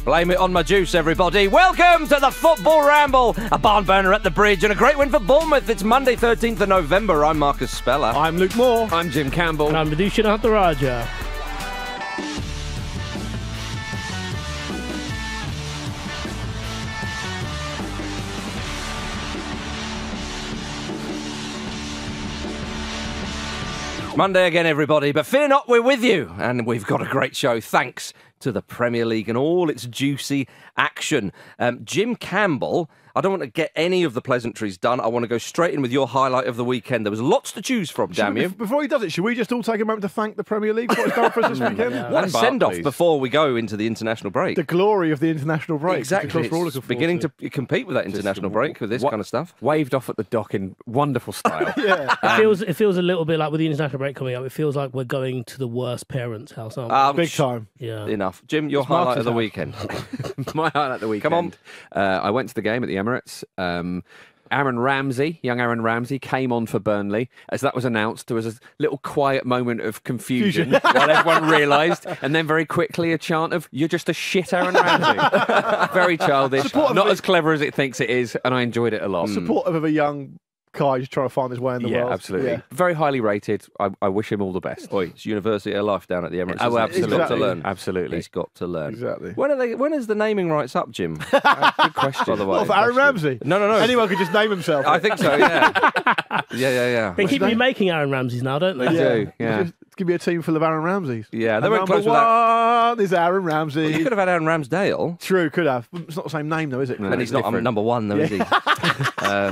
Blame it on my juice, everybody. Welcome to the Football Ramble, a barn burner at the bridge and a great win for Bournemouth. It's Monday, 13th of November. I'm Marcus Speller. I'm Luke Moore. I'm Jim Campbell. And I'm Vish and Jim. Monday again, everybody, but fear not, we're with you. And we've got a great show, thanks to the Premier League and all its juicy action. Jim Campbell, I don't want to get any of the pleasantries done. I want to go straight in with your highlight of the weekend. There was lots to choose from, damn you. Before he does it, should we just all take a moment to thank the Premier League for what it's done for us this weekend? What a send-off before we go into the international break. The glory of the international break. Exactly. It's beginning to compete with that international break with this kind of stuff. Waved off at the dock in wonderful style. Yeah. It feels a little bit like with the international break coming up, it feels like we're going to the worst parents' house, aren't we? Big time. Yeah. Enough. Jim, your highlight of the weekend. My highlight of the weekend. Come on. I went to the game at the Emirates. Young Aaron Ramsey came on for Burnley. As that was announced, there was a little quiet moment of confusion while everyone realised, and then very quickly a chant of, "You're just a shit Aaron Ramsey." Very childish, not as clever as it thinks it is, and I enjoyed it a lot. Supportive of a young guy just trying to find his way in the world. Absolutely. Yeah. Very highly rated. I wish him all the best. Oi, it's University of Life down at the Emirates. Oh, He's absolutely. got to learn. Absolutely. He's got to learn. Exactly. When is the naming rights up, Jim? Good question. By the way. What, for Aaron Ramsey? No. Anyone could just name himself. I think so, yeah. Yeah. They keep remaking Aaron Ramsey's now, don't they? They do, yeah. Just give me a team full of Aaron Ramseys. Yeah, they went Number close with that. one is Aaron Ramsey. You could have had Aaron Ramsdale. True, could have. It's not the same name, though, is it? No. And he's not number one, though, is he?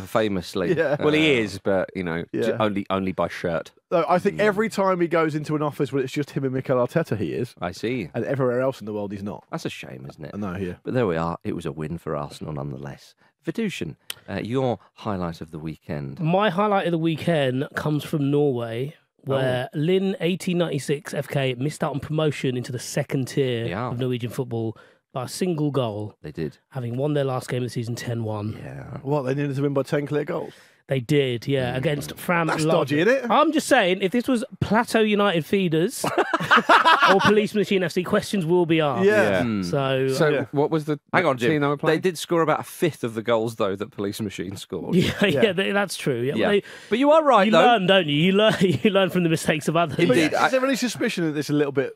Famously. Yeah. Well, he is, but, Yeah. only by shirt. I think every time he goes into an office where it's just him and Mikel Arteta, he is. I see. And everywhere else in the world, he's not. That's a shame, isn't it? I know, yeah. But there we are. It was a win for Arsenal, nonetheless. Vidushan, your highlight of the weekend. My highlight of the weekend comes from Norway, where Lyn 1896 FK missed out on promotion into the second tier of Norwegian football by a single goal. They did. Having won their last game of the season 10-1. Yeah. What, they needed to win by 10 clear goals? They did, yeah, against Fram. That's dodgy, isn't it? I'm just saying, if this was Plateau United Feeders or Police Machine FC, questions will be asked. Yeah. So what was the Hang on, team Jim. they were They playing? did score about a fifth of the goals, though, that Police Machine scored. yeah, that's true. Yeah. Yeah. But you are right, You though. learn, don't you? You learn from the mistakes of others. Indeed. Is there any suspicion that this is a little bit...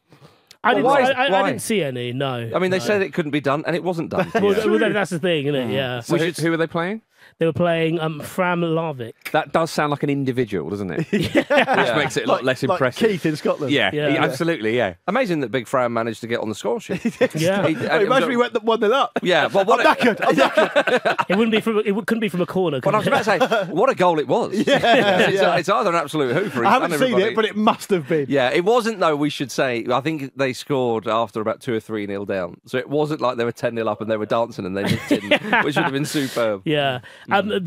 I didn't, why? I didn't see any, no. I mean, they said it couldn't be done, and it wasn't done. Well, that's the thing, isn't it? Yeah. So who were they playing? They were playing Fram Larvik. That does sound like an individual, doesn't it? Which makes it a lot less like impressive. Keith in Scotland. Yeah, Yeah. absolutely, yeah. Amazing that Big Fran managed to get on the score sheet. Yeah. Imagine we went 1-0 up. Yeah, well, I'm knackered. It couldn't be from a corner. Well, I was about to say, what a goal it was. It's either an absolute hooper. I haven't seen it, but it must have been. Yeah, it wasn't, though, we should say. I think they scored after about 2 or 3-0 down. So it wasn't like they were 10-0 up and they were dancing and they nicked in, which would have been superb. Yeah.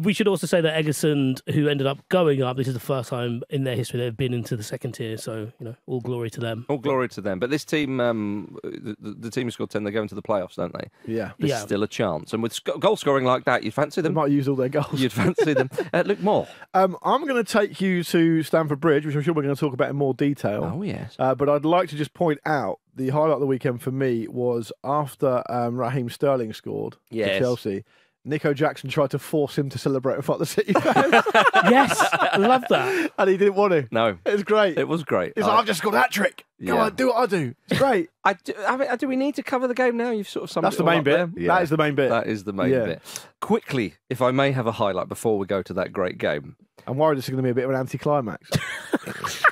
We should also say that Egersund, who ended up going up, this is the first time in their history they've been into the second tier. So, all glory to them. All glory to them. But this team, the team who scored 10, they go into the playoffs, don't they? Yeah. There's still a chance. And with goal scoring like that, you'd fancy They them. might use all their goals. You'd fancy them. Luke Moore. I'm going to take you to Stamford Bridge, which I'm sure we're going to talk about in more detail. Oh, yes. But I'd like to just point out the highlight of the weekend for me was after Raheem Sterling scored for Chelsea. Nico Jackson tried to force him to celebrate in front of the City fans. Yes, I love that. And he didn't want to. No. It was great. It was great. He's like, I've just scored a hat-trick. Go on, do what I do. It's great. Do we need to cover the game now? You've sort of summed That's it the all main up bit. there. That is the main bit. That is the main bit. Quickly, if I may have a highlight before we go to that great game. I'm worried it's going to be a bit of an anticlimax.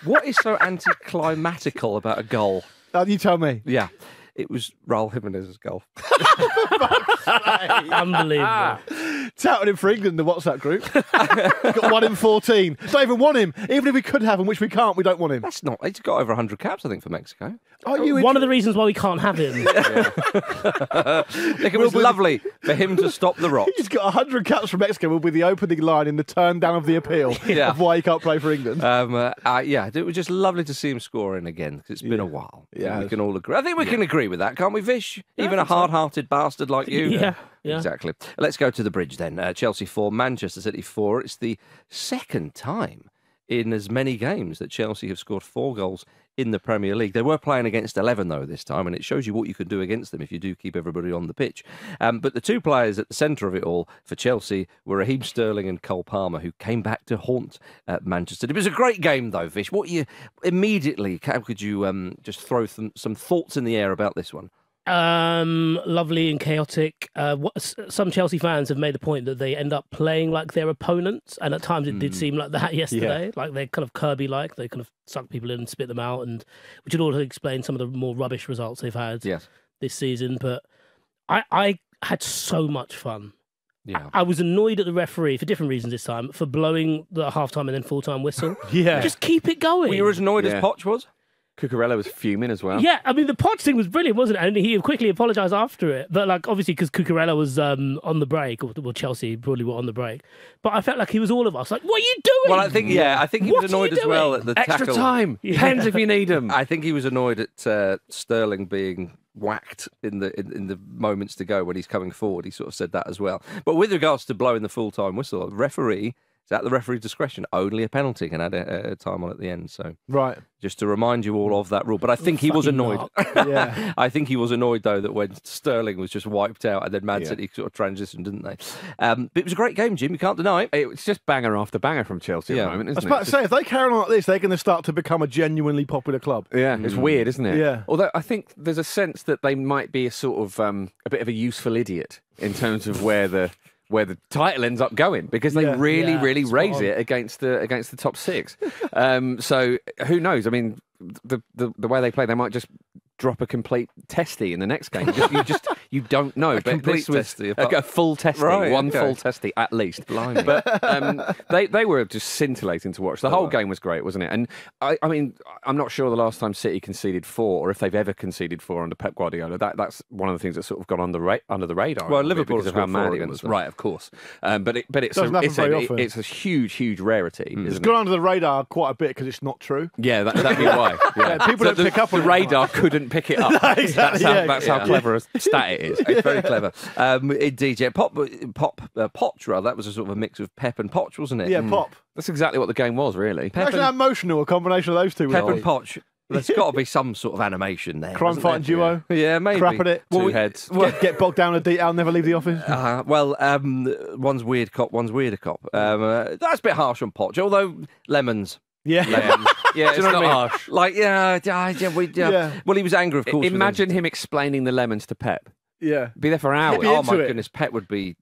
What is so anticlimatical about a goal? You tell me. Yeah. It was Raul Jimenez's goal. Unbelievable. Touted him for England in the WhatsApp group. Got 1 in 14. Don't even want him. Even if we could have him, which we can't, we don't want him. That's not. He's got over 100 caps, I think, for Mexico. Are you One of the reasons why we can't have him. Look, it was lovely for him to stop the rocks. He's got 100 caps from Mexico will be the opening line in the turn down of the appeal of why he can't play for England. It was just lovely to see him scoring again because it's been a while. Yeah, we can all agree. I think we can agree with that, can't we, Vish? Even a hard-hearted bastard like you. Yeah. Exactly. Let's go to the bridge then. Chelsea 4, Manchester City 4. It's the second time in as many games that Chelsea have scored 4 goals in the Premier League. They were playing against 11, though, this time, and it shows you what you can do against them if you do keep everybody on the pitch. But the two players at the centre of it all for Chelsea were Raheem Sterling and Cole Palmer, who came back to haunt Manchester. It was a great game, though, Vish. How could you just throw some thoughts in the air about this one? Lovely and chaotic. Some Chelsea fans have made the point that they end up playing like their opponents, and at times it did seem like that yesterday. Like they're kind of Kirby-like. They kind of suck people in and spit them out, and which would also explain some of the more rubbish results they've had this season. But I had so much fun. Yeah, I was annoyed at the referee for different reasons this time, for blowing the half-time and then full-time whistle. Just keep it going. Were you as annoyed as Poch was? Cucurella was fuming as well. Yeah, I mean, the Poch thing was brilliant, wasn't it? And he quickly apologised after it. But, obviously, because Cucurella was on the break, or Chelsea probably were on the break. But I felt like he was all of us. Like, what are you doing? Well, I think he was annoyed as well at the extra tackle. time. Pens if you need them. I think he was annoyed at Sterling being whacked in the moments to go when he's coming forward. He sort of said that as well. But with regards to blowing the full-time whistle, the referee... It's at the referee's discretion. Only a penalty can add a time on at the end. So, just to remind you all of that rule. But I think he was annoyed. I think he was annoyed, though, that when Sterling was just wiped out and then Man City sort of transitioned, didn't they? But it was a great game, Jim. You can't deny it. It's just banger after banger from Chelsea at the moment, isn't it? I was about to say, if they carry on like this, they're going to start to become a genuinely popular club. Yeah, it's weird, isn't it? Yeah. Although I think there's a sense that they might be a sort of a bit of a useful idiot in terms of where the title ends up going, because they really raise it against the top six. So who knows? I mean, the way they play, they might just drop a complete testy in the next game. You don't know. But this was a full testy, full testy at least. Blimey. But they were just scintillating to watch. The whole game was great, wasn't it? And I mean, I'm not sure the last time City conceded 4, or if they've ever conceded 4 under Pep Guardiola. That's one of the things that's sort of gone under the radar. Well, Liverpool because of how mad it was. Right, of course. But it's a huge rarity. It's gone under the radar quite a bit because it's not true. Yeah, that'd be why. Yeah. People don't pick up on the radar. Couldn't pick it up. Exactly, that's how clever a stat it is. It's very clever. Indeed, yeah. Poch, rather, that was a sort of a mix of Pep and Poch, wasn't it? Yeah, Pop. That's exactly what the game was, really. Imagine how emotional a combination of those two. Pep and Poch. There's got to be some sort of animation there. Crime fighting duo. Yeah, maybe. Crap at it. Two heads. Get bogged down in detail, never leave the office. One's weird cop, one's weirder cop. That's a bit harsh on Poch, although lemons. Yeah. Yeah, it's not harsh. Like, well, he was angry, of course. Imagine him explaining the lemons to Pep. Yeah. Be there for hours. Oh, my goodness. Pep would be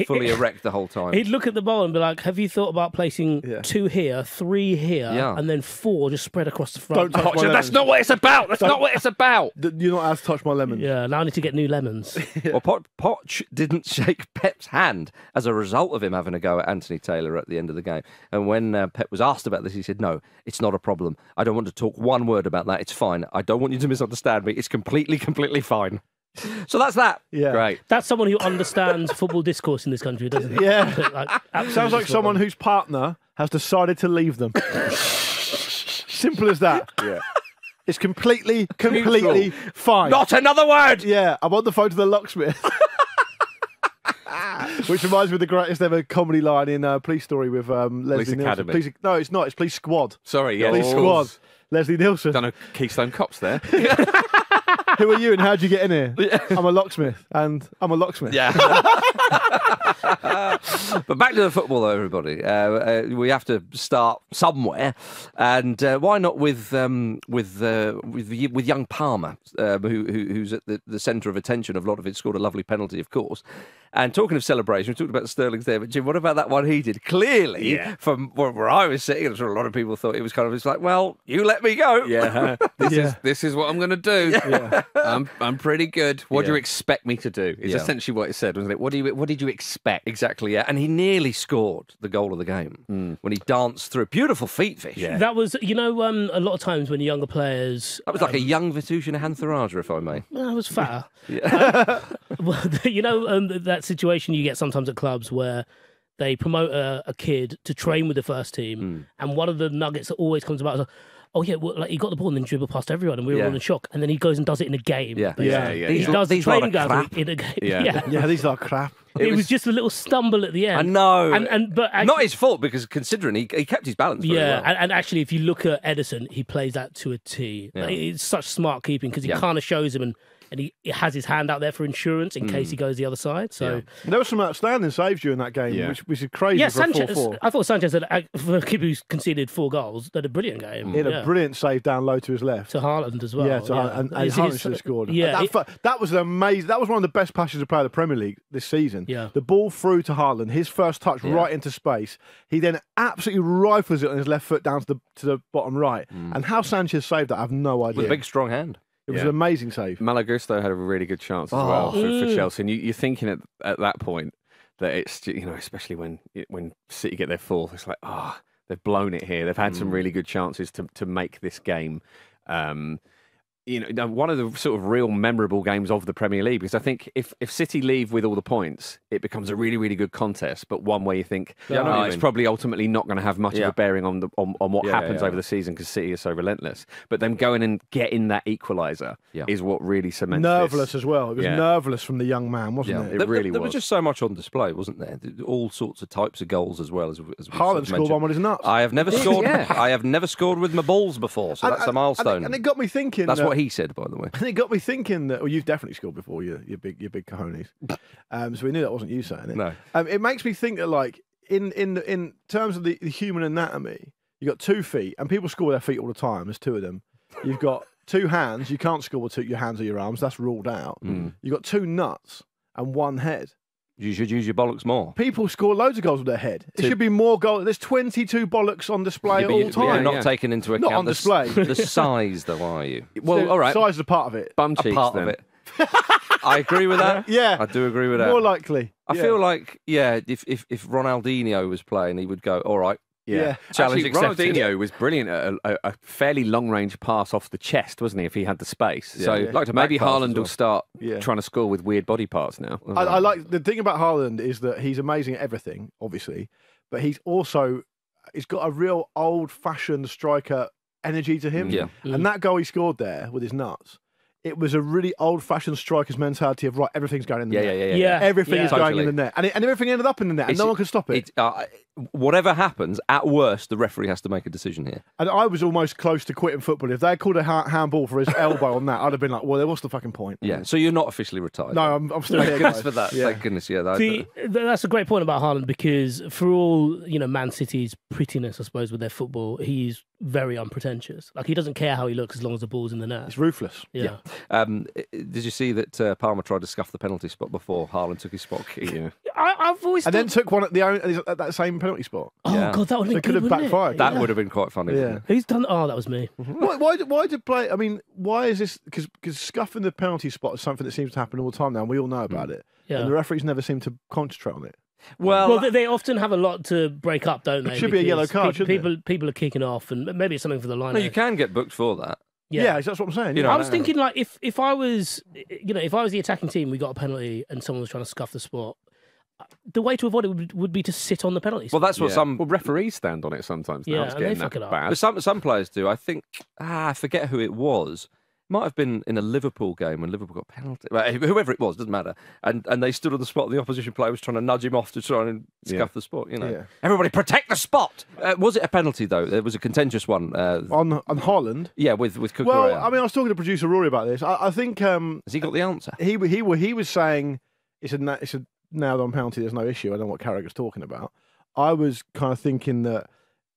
fully erect the whole time. He'd look at the ball and be like, have you thought about placing 2 here, 3 here, and then 4 just spread across the front? Don't touch my lemons. That's not what it's about. That's not what it's about. You're not allowed to touch my lemons. Yeah, now I need to get new lemons. Well, Poch didn't shake Pep's hand as a result of him having a go at Anthony Taylor at the end of the game. And when Pep was asked about this, he said, no, it's not a problem. I don't want to talk one word about that. It's fine. I don't want you to misunderstand me. It's completely fine. So that's that. Yeah. Great. That's someone who understands football discourse in this country, doesn't he? Yeah. Sounds like someone whose partner has decided to leave them. Simple as that. Yeah. It's completely fine. Not another word! Yeah, I'm on the phone to the locksmith. Which reminds me of the greatest ever comedy line in Police Story with Leslie Nielsen. No, it's not. It's Police Squad. Sorry, yeah. Police Squad. Leslie Nielsen. Done a Keystone Cops there. Who are you and how'd you get in here? I'm a locksmith and I'm a locksmith. Yeah. But back to the football, though, everybody. We have to start somewhere, and why not with young Palmer, who's at the centre of attention of a lot of it. Scored a lovely penalty, of course. And talking of celebration, we talked about Sterling's there, but Jim, what about that one he did? Clearly, from where I was sitting, I'm sure a lot of people thought it was kind of like, well, you let me go. Yeah, this is what I'm going to do. Yeah. I'm pretty good. What do you expect me to do? Is essentially what it said, wasn't it? What did you expect? Exactly, yeah. And he nearly scored the goal of the game when he danced through. Beautiful feet, Vish. Yeah. That was, a lot of times when younger players... That was like a young Vithushan Hantharajah, if I may. Well, I was fatter. That situation you get sometimes at clubs where they promote a kid to train with the first team, and one of the nuggets that always comes about is, oh yeah, well, like he got the ball and then dribbled past everyone, and we were all in shock. And then he goes and does it in a game. Yeah. He does the training ground in a game. Yeah, these are crap. It was just a little stumble at the end. I know, but actually, not his fault because considering he kept his balance very well. And actually, if you look at Ederson, he plays that to a T. Like, it's such smart keeping because he kind of shows him and he has his hand out there for insurance in case he goes the other side. So there were some outstanding saves during that game, which is crazy. Yeah, for Sanchez. 4-4. I thought Sanchez, for a keeper who's conceded 4 goals, had a brilliant game. He had a brilliant save down low to his left. To Haaland as well. Yeah, and Haaland should have scored. Yeah, that was amazing. That was one of the best passes to play in the Premier League this season. Yeah. The ball through to Haaland, his first touch right into space. He then absolutely rifles it on his left foot down to the bottom right. And how Sanchez saved that, I have no idea. With a big, strong hand. It was an amazing save. Malagusto had a really good chance as well for Chelsea. And you're thinking at that point that it's, especially when City get their 4th, it's like, they've blown it here. They've had some really good chances to make this game. One of the sort of real memorable games of the Premier League, because I think if City leave with all the points, it becomes a really, really good contest, but one where you think it's probably ultimately not going to have much of a bearing on what happens over the season because City is so relentless. But them going and getting that equaliser is what really cements nerveless this. as well. It was nerveless from the young man, wasn't it? It really was. There was just so much on display, wasn't there? All sorts of types of goals as well as Haaland scored one with his nuts. I have never scored. I have never scored with my balls before, so that's a milestone. And it got me thinking. That's what he said, by the way. And it got me thinking that, you've definitely scored before, you big cojones. So we knew that wasn't you saying it. No. It makes me think that, like, in terms of the human anatomy, you've got 2 feet, and people score with their feet all the time. There's 2 of them. You've got 2 hands. You can't score with your hands or your arms. That's ruled out. You've got 2 nuts and 1 head. You should use your bollocks more. People score loads of goals with their head. It should be more goals. There's 22 bollocks on display all the time. You're not taking into account not on display. The size, though, are you? Well, all right. Size is a part of it. Bum cheeks, a part then. of it. I agree with that. Yeah. I do agree with that. More likely. I feel like, if Ronaldinho was playing, he would go, all right. Yeah. Challenge accepted. Ronaldinho was brilliant at a fairly long-range pass off the chest, wasn't he, if he had the space? Yeah, so like maybe Haaland will start Yeah. trying to score with weird body parts now. I like the thing about Haaland is that he's amazing at everything, obviously, but he's got a real old-fashioned striker energy to him. Yeah. And that goal he scored there with his nuts, it was a really old-fashioned striker's mentality of, right, everything's going in the net. Yeah. Everything is going Totally. in the net. And everything ended up in the net, and no one can stop it. Whatever happens, at worst, the referee has to make a decision here. And I was almost close to quitting football. If they had called a handball for his elbow on that, I'd have been like, well, what's the fucking point? Yeah, so you're not officially retired. No, I'm still here, Thank goodness guys. for that. Yeah. Thank goodness, That's a great point about Haaland because for all, Man City's prettiness, I suppose, with their football, he's very unpretentious. Like, he doesn't care how he looks as long as the ball's in the net. It's ruthless. Yeah. Did you see that Palmer tried to scuff the penalty spot before Haaland took his spot? I've always And then took one at that same penalty spot. Oh, God, that would have been So it could good, have wouldn't it? backfired. That would have been quite funny. Yeah. Who's done? Oh, that was me. Why did play? I mean, why is this? Because scuffing the penalty spot is something that seems to happen all the time now, and we all know about it. Yeah. And the referees never seem to concentrate on it. Well, they often have a lot to break up, don't they? It should be a yellow card, shouldn't it? People are kicking off, and maybe it's something for the line. no, you can get booked for that. Yeah, that's what I'm saying. You know, I was thinking, like, if I was, if I was the attacking team, we got a penalty, and someone was trying to scuff the spot. The way to avoid it would be to sit on the penalty spot. Well, that's what some referees stand on it sometimes. Now. Yeah, It's and they getting fuck that it up. bad. But some players do. I think I forget who it was. Might have been in a Liverpool game when Liverpool got penalty. Well, whoever it was, doesn't matter. And they stood on the spot. And the opposition player was trying to nudge him off to try and scuff the spot. Yeah. Everybody protect the spot. Was it a penalty though? There was a contentious one on Haaland. Yeah, with Kukurea. Well, I mean, I was talking to producer Rory about this. I think has he got the answer? He was saying it's a nailed-on penalty. There's no issue. I don't know what Carragher's talking about. I was kind of thinking that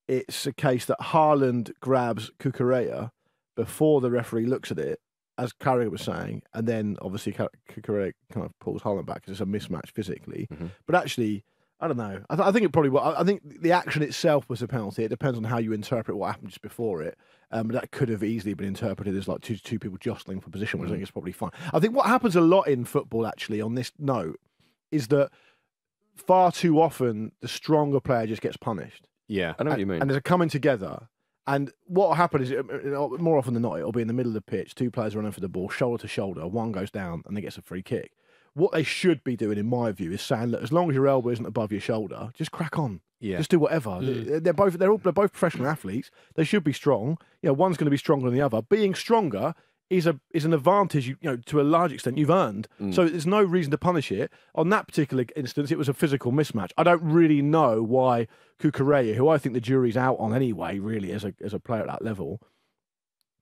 it's a case that Haaland grabs Kukurea before the referee looks at it, as Carragher was saying, and then obviously Kukurea kind of pulls Haaland back because it's a mismatch physically. Mm-hmm. But actually, I don't know. I think it probably was. I think the action itself was a penalty. It depends on how you interpret what happened just before it. But that could have easily been interpreted as like two people jostling for position, which I think is probably fine. I think what happens a lot in football, actually, on this note, is that far too often the stronger player just gets punished. Yeah, I know what you mean. And there's a coming together. And what will happen is, more often than not, it'll be in the middle of the pitch, 2 players running for the ball, shoulder to shoulder, one goes down and they gets a free kick. What they should be doing, in my view, is saying, look, as long as your elbow isn't above your shoulder, just crack on. Yeah. Just do whatever. They're both professional athletes. They should be strong. One's going to be stronger than the other. Being stronger is an advantage, to a large extent you've earned. So there's no reason to punish it. On that particular instance, it was a physical mismatch. I don't really know why Cucurella, who I think the jury's out on anyway, really as a player at that level,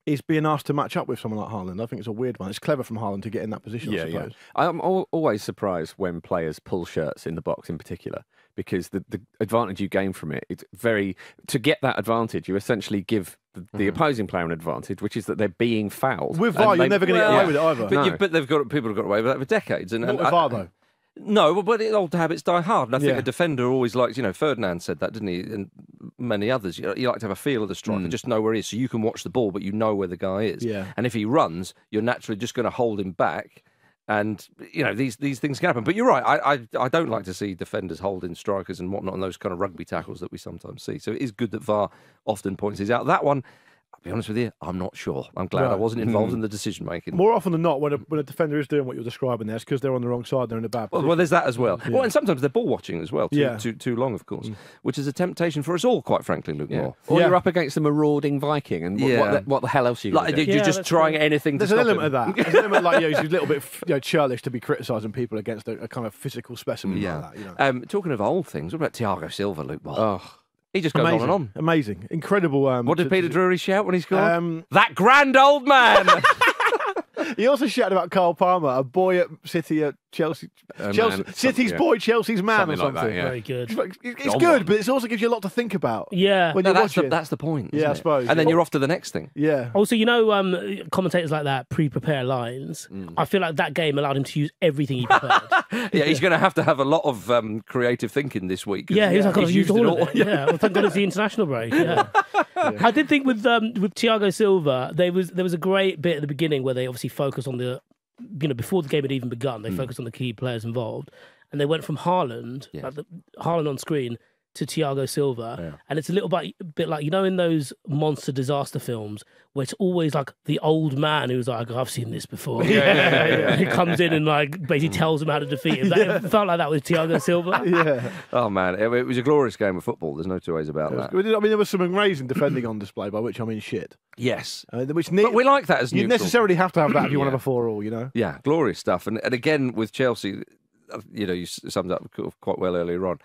is being asked to match up with someone like Haaland. I think it's a weird one. It's clever from Haaland to get in that position, I suppose. I'm always surprised when players pull shirts in the box in particular, because the advantage you gain from it, it's to get that advantage, you essentially give the opposing player an advantage, which is that they're being fouled. With VAR, you're never going to get away with it either. But people have got away with that for decades. Not with VAR, though. No, but old habits die hard. And I think a defender always likes, Ferdinand said that, didn't he? And many others. You like to have a feel of the striker, just know where he is, so you can watch the ball, but you know where the guy is. Yeah. And if he runs, you're naturally just going to hold him back. And, these things can happen. But you're right. I don't like to see defenders holding strikers and whatnot, and those kind of rugby tackles that we sometimes see. So it is good that VAR often points these out. That one, I'll be honest with you, I'm not sure. I'm glad I wasn't involved in the decision making. More often than not, when a defender is doing what you're describing there, it's because they're on the wrong side, they're in a bad position. Well, there's that as well. Well, and sometimes they're ball watching as well, too long, of course, which is a temptation for us all, quite frankly, Luke Moore. Or you're up against a marauding Viking, and what the hell else are you going to do? You're just trying anything to stop him. There's an element of that. There's an element like, he's a little bit churlish to be criticising people against a kind of physical specimen like that. Talking of old things, what about Thiago Silva, Luke Moore? He just goes Amazing. on and on. Amazing. Incredible. What did Peter Drury shout when he scored? That grand old man! He also shouted about Cole Palmer, a boy at City at Chelsea. City's boy, Chelsea's man, or something. Like that, Very good. It's good, but it also gives you a lot to think about. Yeah. When you're watching. That's the point. Yeah, I suppose. And then you're off to the next thing. Yeah. Also, commentators like that pre-prepare lines. I feel like that game allowed him to use everything he prepared. He's going to have a lot of creative thinking this week. Yeah, he's like, I've used all of it. Yeah, well, thank God it's the international break. Yeah. I did think with Thiago Silva, there was a great bit at the beginning where they obviously focused on before the game had even begun, they focused on the key players involved, and they went from Haaland, Haaland on screen, to Thiago Silva, and it's a little bit like, in those monster disaster films where it's always like the old man who's like, I've seen this before. He comes in and basically tells him how to defeat him. It felt like that with Thiago Silva. Yeah. Oh man, it was a glorious game of football. There's no two ways about that. I mean, there was some amazing defending on display, by which I mean shit. Yes, but we like that as you neutral. necessarily have to have that if you want to have a 4-all, Yeah, glorious stuff. And again with Chelsea, you summed up quite well earlier on.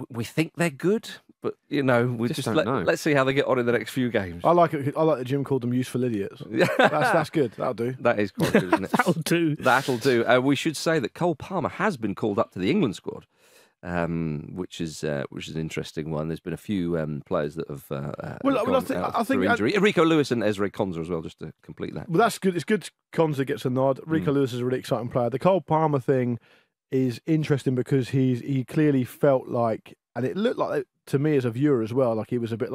We think they're good, but we just don't know. Let's see how they get on in the next few games. I like it. I like that Jim called them useful idiots. That's good. That'll do. That is quite good, isn't it? That'll do. We should say that Cole Palmer has been called up to the England squad, which is an interesting one. There's been a few players that have I think injury. Rico Lewis and Ezra Konza as well, just to complete that. Well, that's good. It's good. Konza gets a nod. Rico Lewis is a really exciting player. The Cole Palmer thing is interesting because he clearly felt like, and it looked like to me as a viewer as well, like he was a bit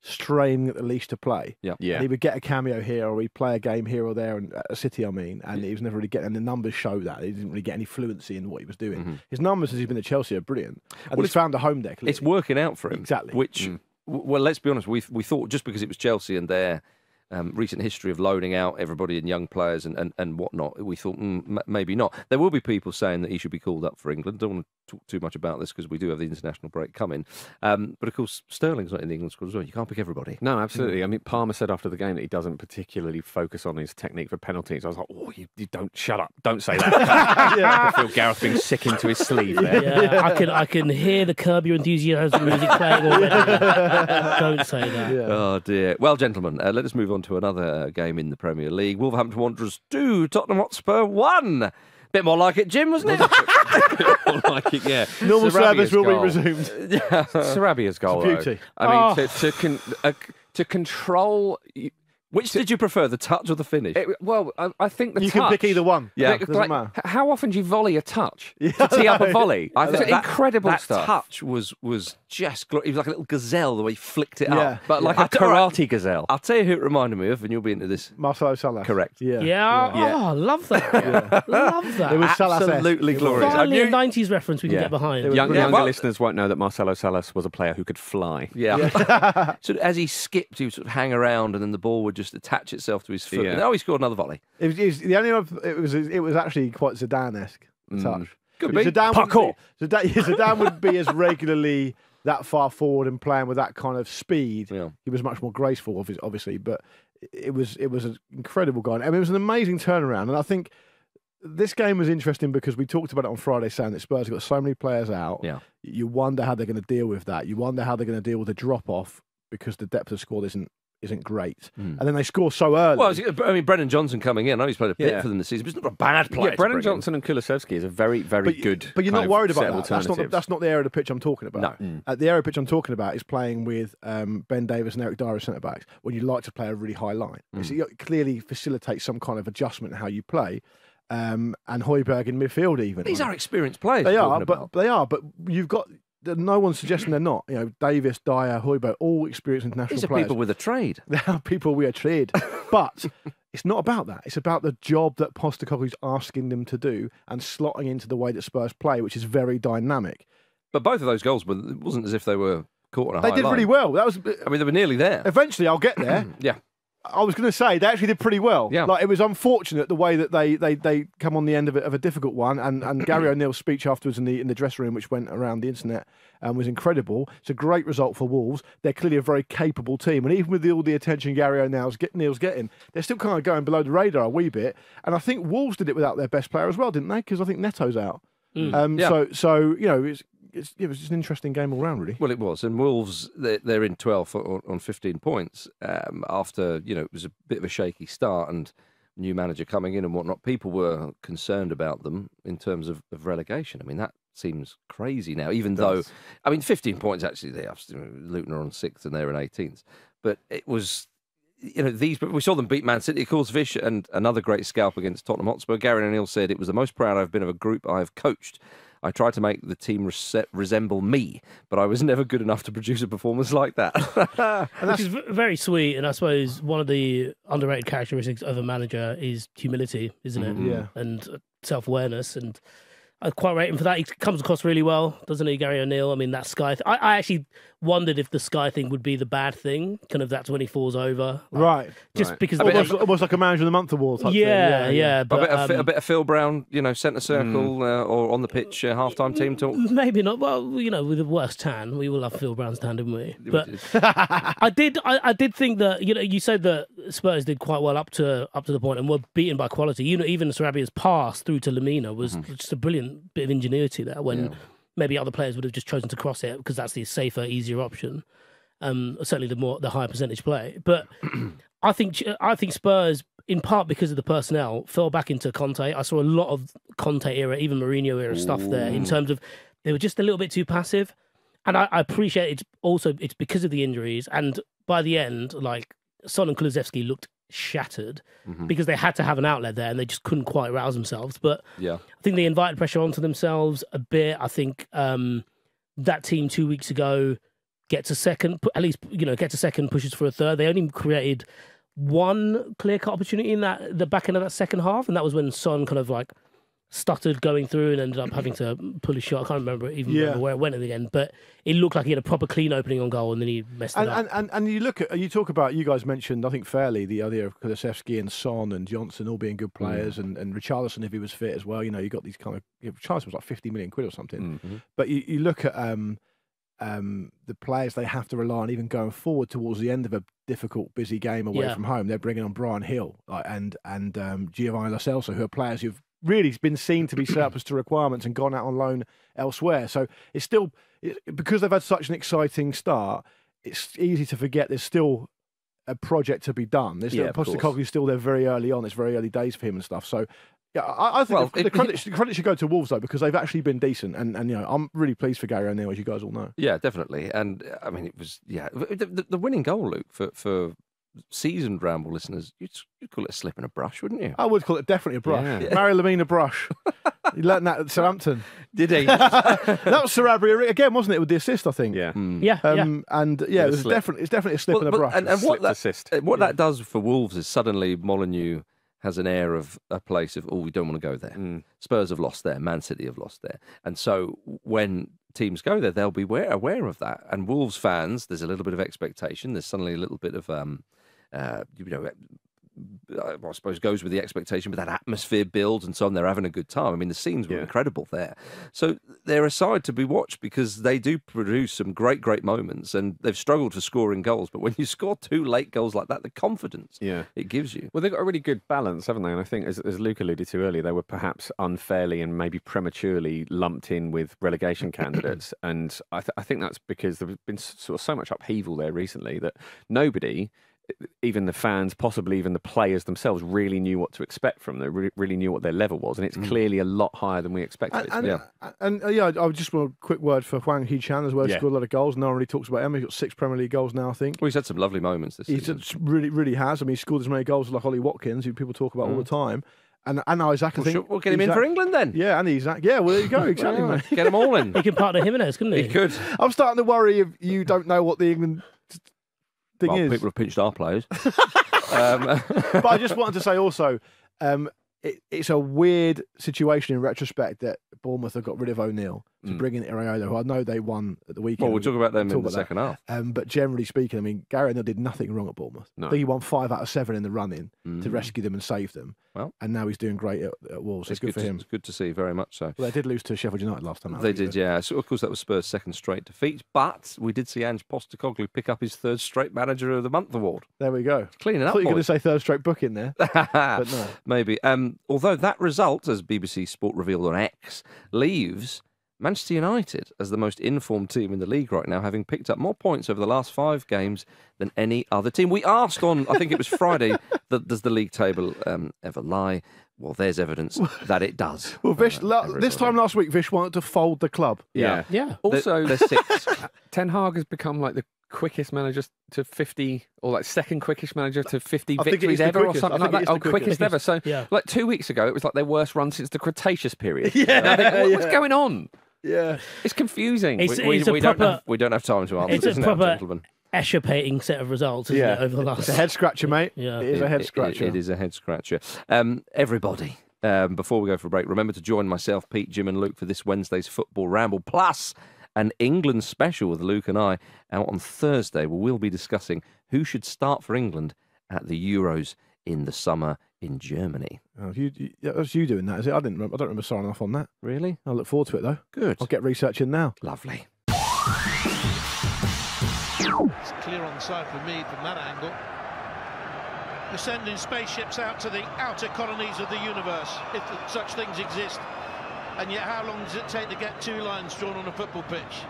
straining at the least to play. Yeah. And he would get a cameo here or he'd play a game here or there, and at City, and he was never really getting, and the numbers show that. He didn't really get any fluency in what he was doing. His numbers since he's been at Chelsea are brilliant. And he's found a home there, clearly. It's working out for him. Exactly. Which, well, let's be honest, we thought just because it was Chelsea and their recent history of loaning out everybody and young players and whatnot, we thought maybe not. There will be people saying that he should be called up for England. Don't want to talk too much about this because we do have the international break coming. But of course, Sterling's not in the England squad as well. You can't pick everybody. No, absolutely. I mean, Palmer said after the game that he doesn't particularly focus on his technique for penalties. I was like, you don't, shut up. Don't say that. I feel Gareth being sick into his sleeve there. Yeah, I can hear the Curb Your Enthusiasm music playing already. Don't say that. Yeah. Oh dear. Well, gentlemen, let us move on to another game in the Premier League. Wolverhampton Wanderers 2, Tottenham Hotspur 1. Bit more like it, Jim, wasn't it? More like it, yeah. Normal service will be goal. resumed. Sarabia's goal, It's a beauty. though. I mean, to control. Which did you prefer, the touch or the finish? I think the You touch. can pick either one. Yeah. Doesn't matter. How often do you volley a touch to tee up a volley? I think It's incredible that stuff. touch was just it was like a little gazelle the way he flicked it Yeah. up. But like a karate gazelle. I'll tell you who it reminded me of, and you'll be into this. Marcelo Salah. Correct. Yeah. Oh, love that. Love that. It was Salah-esque. Absolutely glorious. Finally a 90s reference we can get behind. Younger listeners won't know that Marcelo Salas was a player who could fly. Yeah. So as he skipped, he would sort of hang around, and then the ball would just attach itself to his foot. Yeah. And he scored another volley. It was the only one. It was actually quite Zidane-esque touch. Could be. Zidane would be as regularly that far forward and playing with that kind of speed. Yeah. He was much more graceful, obviously, but it was an incredible guy. I mean, it was an amazing turnaround, and I think this game was interesting because we talked about it on Friday, saying that Spurs have got so many players out. Yeah. You wonder how they're going to deal with that. You wonder how they're going to deal with the drop off because the depth of squad isn't great, and then they score so early. Well, I mean, Brennan Johnson coming in. I know he's played a bit for them this season, but he's not a bad player. Yeah, Brennan Johnson and Kulusevski is a very, very good. But you're not worried about that. That's not the area of the pitch I'm talking about. No. The area of the pitch I'm talking about is playing with Ben Davies and Erik Dyer as centre backs when you like to play a really high line. It clearly facilitates some kind of adjustment in how you play. And Højbjerg in midfield, even These are experienced players. They are, but you've got. No one's suggesting they're not. Davis, Dyer, Højbjerg, all experienced international These are players. people with a trade. They are people with a trade. But it's not about that. It's about the job that Postecoglou's asking them to do and slotting into the way that Spurs play, which is very dynamic. But both of those goals, it wasn't as if they were caught on a high line. They did really well. I mean, they were nearly there. Eventually, I'll get there. Yeah. I was going to say they actually did pretty well. Yeah. Like, it was unfortunate the way that they come on the end of a difficult one, and Gary O'Neill's speech afterwards in the dressing room, which went around the internet, was incredible. It's a great result for Wolves. They're clearly a very capable team, and even with all the attention Gary O'Neill's getting, they're still kind of going below the radar a wee bit. And I think Wolves did it without their best player as well, didn't they? Because I think Neto's out. So it was just an interesting game all round, really. Well, it was. And Wolves, they're in 12th on 15 points after, it was a bit of a shaky start and new manager coming in and whatnot. People were concerned about them in terms of relegation. I mean, that seems crazy now, even though, 15 points actually, Luton are on 6th and they're in 18th. But it was, we saw them beat Man City, of course, Vish, and another great scalp against Tottenham Hotspur. Gary O'Neill said, "It was the most proud I've been of a group I've coached. I tried to make the team resemble me, but I was never good enough to produce a performance like that." Which is very sweet, and I suppose one of the underrated characteristics of a manager is humility, isn't it? Yeah. And self-awareness, and I quite rate him for that. He comes across really well, doesn't he, Gary O'Neill? I mean, that Sky... I actually wondered if the Sky thing would be the bad thing, kind of that's when he falls over. Right. Because... Almost like a Manager of the Month award type thing. Yeah. But, a bit of Phil Brown, centre circle or on the pitch, half-time team talk. Maybe not. Well, with the worst tan, we will have Phil Brown's tan, didn't we? But I did think that, you said that Spurs did quite well up to the point and were beaten by quality. Even Sarabia's pass through to Lamina was just a brilliant bit of ingenuity there when maybe other players would have just chosen to cross it because that's the safer, easier option. Certainly the higher percentage play. But I think Spurs, in part because of the personnel, fell back into Conte. I saw a lot of Conte era, even Mourinho era stuff there in terms of they were just a little bit too passive. And I appreciate it's because of the injuries. And by the end, Son and Kulusevski looked shattered because they had to have an outlet there and they just couldn't quite rouse themselves. But I think they invited pressure onto themselves a bit. I think that team 2 weeks ago gets a second, pushes for a third. They only created one clear-cut opportunity in the back end of that second half, and that was when Son kind of stuttered going through and ended up having to pull a shot. I can't remember where it went at the end, but it looked like he had a proper clean opening on goal and then he messed it up. And you talk about, you guys mentioned, I think fairly, the idea of Kulusevski and Son and Johnson all being good players and Richarlison if he was fit as well. You got these kind of, Richarlison was like 50 million quid or something. But you look at the players they have to rely on even going forward towards the end of a difficult, busy game away from home. They're bringing on Brian Hill and Giovanni Lo Celso, who are players who've really been seen to be surplus to requirements and gone out on loan elsewhere. So it's still, because they've had such an exciting start, it's easy to forget there's still a project to be done. Postecoglou's still there very early on. It's very early days for him and stuff. So yeah, I think the credit should go to Wolves though, because they've actually been decent, and I'm really pleased for Gary O'Neill, as you guys all know. Yeah, definitely. And I mean, it was the winning goal, Luke, for seasoned Ramble listeners, you'd call it a slip and a brush, wouldn't you? I would call it definitely a brush. Yeah. Mary Lamina brush. He learned that at Southampton. Did he? That was Sarabia again, wasn't it? With the assist, I think. Yeah. And it was definitely a slip and a brush. And what that does for Wolves is suddenly Molineux has an air of a place of, we don't want to go there. Spurs have lost there. Man City have lost there. And so when teams go there, they'll be aware of that. And Wolves fans, there's a little bit of expectation. There's suddenly a little bit of, I suppose goes with the expectation, but that atmosphere builds and so on. They're having a good time. I mean, the scenes were incredible there. So they're a side to be watched because they do produce some great moments, and they've struggled for scoring goals. But when you score 2 late goals like that, the confidence it gives you. Well, they've got a really good balance, haven't they? And I think, as Luke alluded to earlier, they were perhaps unfairly and maybe prematurely lumped in with relegation candidates. And I think that's because there's been sort of so much upheaval there recently that nobody, even the fans, possibly even the players themselves, really knew what to expect from them. They really knew what their level was, and it's clearly a lot higher than we expected. I just want a quick word for Hwang Hee-chan as well. He scored a lot of goals. No one really talks about him. He's got 6 Premier League goals now, I think. Well, he's had some lovely moments this season. He really has. I mean, he scored as many goals like Ollie Watkins, who people talk about all the time. And Isaac, I think. We'll get him in for England then. Yeah, and Isaac. Yeah, well, there you go. Exactly, mate. Get them all in. He could partner Jimenez, couldn't he? He could. I'm starting to worry if you don't know what the England thing is. People have pinched our players. But I just wanted to say also, it's a weird situation in retrospect that Bournemouth have got rid of O'Neill to bring in Iraola, who I know they won at the weekend. Well, we'll talk about them in the second half. But generally speaking, I mean, Gary O'Neill did nothing wrong at Bournemouth. No. I think he won 5 out of 7 in the run-in to rescue them and save them. Well, and now he's doing great at Wolves. It's good for him. It's good to see, very much so. Well, they did lose to Sheffield United last time. They did, yeah. So, of course, that was Spurs' second straight defeat. But we did see Ange Postecoglou pick up his 3rd straight Manager of the Month award. There we go. Cleaning up, I thought you were going to say 3rd straight book in there. But no. Maybe. Although that result, as BBC Sport revealed on X, leaves Manchester United as the most informed team in the league right now, having picked up more points over the last 5 games than any other team. We asked on, I think it was Friday, does the league table ever lie? Well, there's evidence that it does. Well, Vish, this time last week, Vish wanted to fold the club. Yeah. Also, there's 6. Ten Hag has become like the quickest manager to 50, or like second quickest manager to 50 victories ever, or something like that. Oh, quickest ever. So, like 2 weeks ago, it was like their worst run since the Cretaceous period. What's going on? Yeah, it's confusing. We don't have time to answer. It's a proper eschapating set of results, isn't it, over the last... It's a head scratcher, mate. Yeah. It is a head scratcher. It is a head scratcher. Everybody, before we go for a break, remember to join myself, Pete, Jim and Luke for this Wednesday's Football Ramble, plus an England special with Luke and I out on Thursday, where we'll be discussing who should start for England at the Euros in the summer in Germany. Oh, that's you doing that, is it? I don't remember signing off on that. Really? I look forward to it, though. Good. I'll get researching now. Lovely. It's clear on the side for me from that angle. We're sending spaceships out to the outer colonies of the universe, if such things exist. And yet, how long does it take to get 2 lines drawn on a football pitch?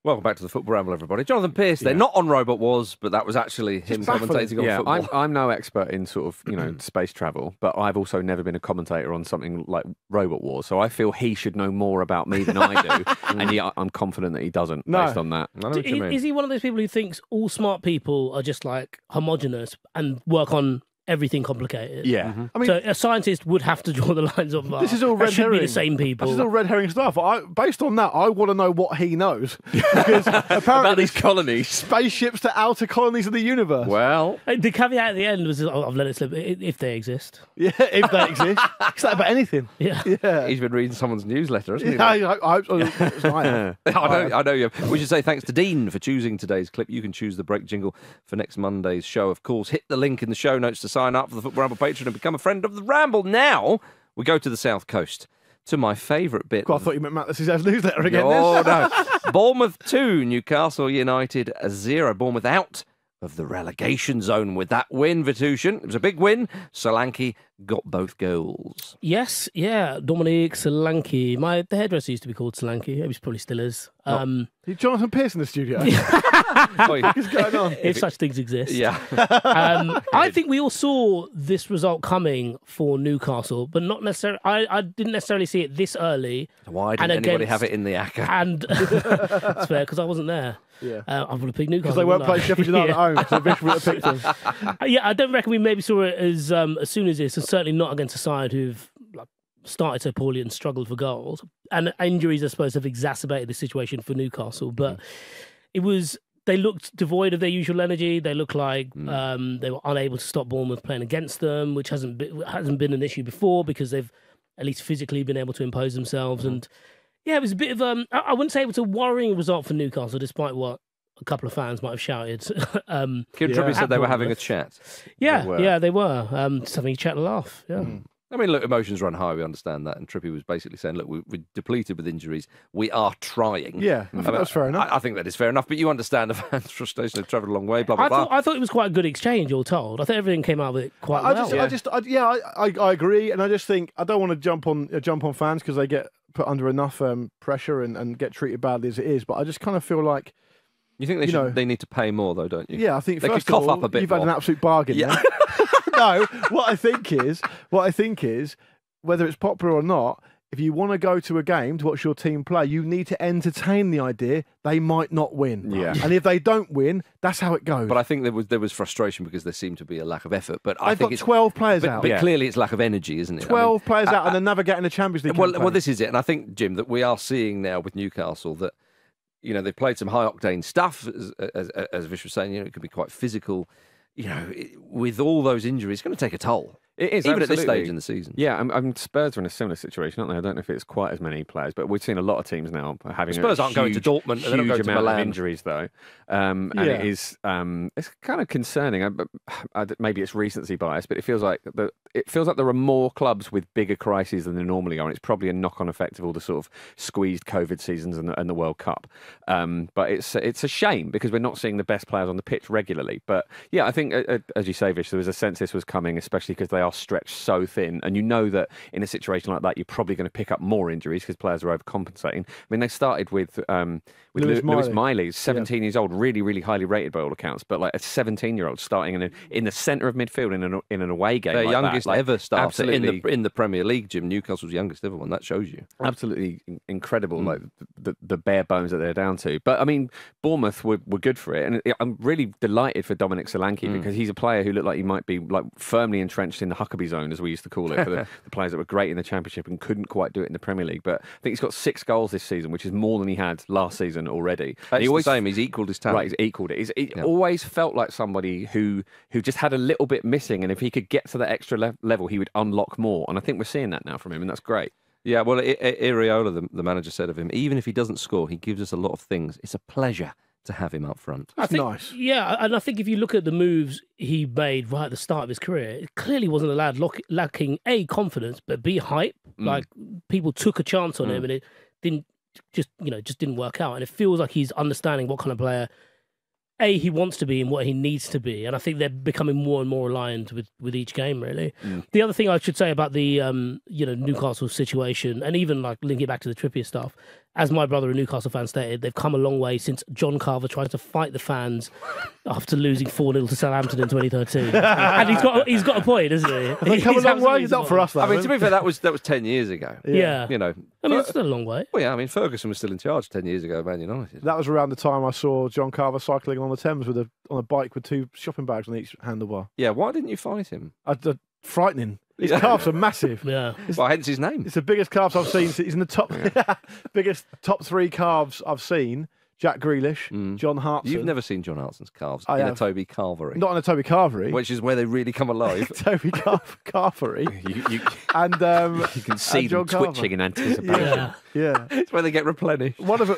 Welcome back to the Football Ramble, everybody. Jonathan Pearce, they're not on Robot Wars, but that was actually him commentating on football. I'm no expert in sort of, space travel, but I've also never been a commentator on something like Robot Wars, so I feel he should know more about me than I do, and I'm confident that he doesn't, based on that. I know what you mean. Is he one of those people who thinks all smart people are just like homogenous and work on everything complicated? Yeah. Mm-hmm. I mean, so a scientist would have to draw the lines on that. This is all red herring. Should be the same people. This is all red herring stuff. Based on that, I want to know what he knows. Because apparently about these colonies. Spaceships to outer colonies of the universe. Well, the caveat at the end was, I've let it slip, if they exist. Yeah, if they exist. It's like about anything. Yeah. He's been reading someone's newsletter, hasn't he? I know you. We should say thanks to Dean for choosing today's clip. You can choose the break jingle for next Monday's show, of course. Hit the link in the show notes to sign up for the Football Ramble Patreon and become a friend of the Ramble. Now, we go to the South Coast, to my favourite bit. God, I thought you meant Matt, this is his newsletter again. Oh, no. Bournemouth 2, Newcastle United 0. Bournemouth out of the relegation zone with that win, Vitushan. It was a big win. Solanke got both goals. Yes, yeah. Dominique Solanke. The hairdresser used to be called Solanke. He probably still is. Jonathan Pearce in the studio. What's going on? If such things exist. Yeah. I think we all saw this result coming for Newcastle, but not necessarily. I didn't necessarily see it this early. Why didn't anybody have it in the ACCA? And it's fair, because I wasn't there. Yeah. I would have picked Newcastle. Because they weren't playing Sheffield United at home, so Vish would have picked them. Yeah, I don't reckon we maybe saw it as soon as this, and certainly not against a side who've started so poorly and struggled for goals. And injuries, I suppose, have exacerbated the situation for Newcastle. But they looked devoid of their usual energy. They looked like they were unable to stop Bournemouth playing against them, which hasn't been an issue before because they've at least physically been able to impose themselves. And yeah, it was a bit of I wouldn't say it was a worrying result for Newcastle, despite what a couple of fans might have shouted. Kieran Trippier said they were having a chat. Yeah, they were. Just having a chat and laugh. Yeah. I mean, look, emotions run high. We understand that. And Trippier was basically saying, look, we're depleted with injuries. We are trying. Yeah, I think that's fair enough. I think that is fair enough. But you understand the fans' frustration. They've travelled a long way, blah, blah, blah. I thought it was quite a good exchange, all told. I think everything came out of it quite well. I agree. And I just think I don't want to jump on fans because they get put under enough pressure and get treated badly as it is. But I just kind of feel like... You think they need to pay more, though, don't you? Yeah, I think they first could cough of all, up a bit you've more. had an absolute bargain. Yeah. No, what I think is, whether it's popular or not, if you want to go to a game to watch your team play, you need to entertain the idea they might not win. Yeah. And if they don't win, that's how it goes. But I think there was frustration because there seemed to be a lack of effort. But They've got 12 players out. But clearly it's lack of energy, isn't it? 12 players out and they're never getting a Champions League campaign. Well, this is it. And I think, Jim, that we are seeing now with Newcastle that, they've played some high-octane stuff, as Vish was saying, it could be quite physical. With all those injuries, it's going to take a toll. It is, even absolutely. at this stage in the season. Yeah, Spurs are in a similar situation, aren't they? I don't know if it's quite as many players, but we've seen a lot of teams now having Spurs aren't going to Dortmund, huge and amount of Milan. injuries, though. And it is it's kind of concerning. Maybe it's recency bias, but it feels like there are more clubs with bigger crises than there normally are, and it's probably a knock-on effect of all the sort of squeezed COVID seasons and the World Cup. But it's a shame because we're not seeing the best players on the pitch regularly. But yeah, I think as you say, Vish, there was a sense this was coming, especially because they are stretched so thin, and you know that in a situation like that you're probably going to pick up more injuries because players are overcompensating. I mean, they started with Lewis Miley, 17 years old, really, really highly rated by all accounts, but like a 17-year-old starting in the centre of midfield in an away game. Their like youngest that. ever starter absolutely. in the Premier League, Jim. Newcastle's youngest ever one. That shows you. Absolutely incredible, like the bare bones that they're down to. But I mean, Bournemouth were good for it, and I'm really delighted for Dominic Solanke because he's a player who looked like he might be like firmly entrenched in the Huckabee zone, as we used to call it, for the players that were great in the Championship and couldn't quite do it in the Premier League. But I think he's got 6 goals this season, which is more than he had last season already. It's the same. He's equalled his talent. Right, he's equalled it. He always felt like somebody who just had a little bit missing, and if he could get to that extra level, he would unlock more. And I think we're seeing that now from him, and that's great. Yeah, well, Iriola, the manager, said of him, even if he doesn't score, he gives us a lot of things. It's a pleasure to have him up front. That's nice. Yeah, and I think if you look at the moves he made right at the start of his career, it clearly wasn't a lad lacking A, confidence, but B, hype. Like, people took a chance on him and it didn't didn't work out. And it feels like he's understanding what kind of player A, he wants to be and what he needs to be. And I think they're becoming more and more aligned with each game, really. The other thing I should say about the Newcastle situation, and even like link it back to the Trippier stuff, as my brother, a Newcastle fan, stated, they've come a long way since John Carver tried to fight the fans after losing 4-0 to Southampton in 2013. And he's got a point, isn't he? They've come a long way. Not for us, though. I mean, to be fair, that was 10 years ago. Yeah. You know. I mean, it's still a long way. Well, yeah, I mean, Ferguson was still in charge 10 years ago of Man United. That was around the time I saw John Carver cycling on the Thames on a bike with 2 shopping bags on each handlebar. Yeah, why didn't you fight him? Frightening. His calves are massive. Yeah. Well, hence his name. It's the biggest calves I've seen. He's in the top biggest top 3 calves I've seen. Jack Grealish, John Hartson. You've never seen John Hartson's calves I in have. a Toby Calfery. Not in a Toby Calfery. Which is where they really come alive. Toby Calfery. And You can see them John Carver. twitching in anticipation. Yeah. It's where they get replenished. One of them